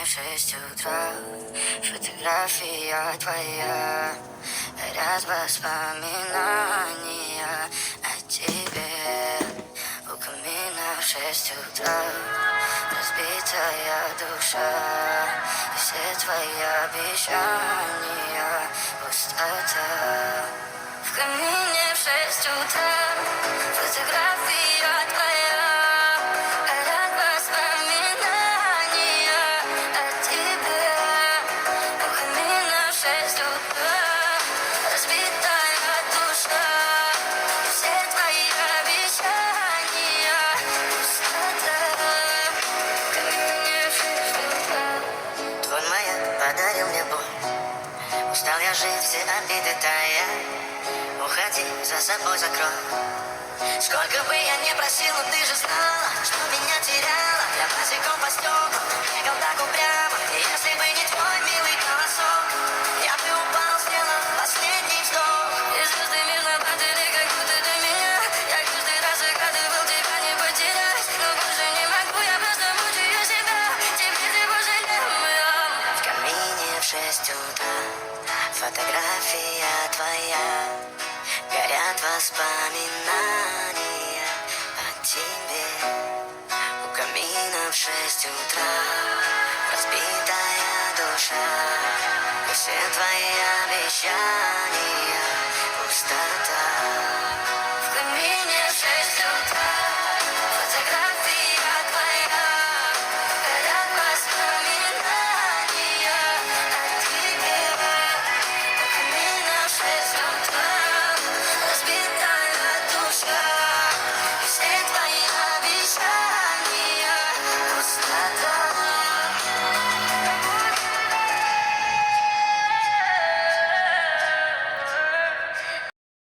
в 6 утра. Фотография твоя, горят воспоминания о тебе. У камина в 6 утра, разбитая душа, и все твои обещания пустота. В камине в 6 утра, фотография твоя, горят воспоминания о тебе. У камина в 6 утра, разбитая душа, и все твои обещания пустота. В камине в 6 утра. Твой маяк подарил мне боль, устал я жить, все обиды тая. Уходи, за собой закрой. Сколько бы я ни просил, но ты же знала, что меня теряла. Я босиком по стеклам бегал так упрямо, и если бы не твой милый голосок, я бы упал, сделал последний вздох. И звезды мирно падали, как будто до меня. Я каждый раз загадывал тебя не потерять, но больше не могу, я просто мучаю себя. Теперь ты пожалел меня. В камине в 6 утра, фотография твоя, горят воспоминания о тебе. У камина в 6 утра, разбитая душа, и все твои обещания